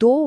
2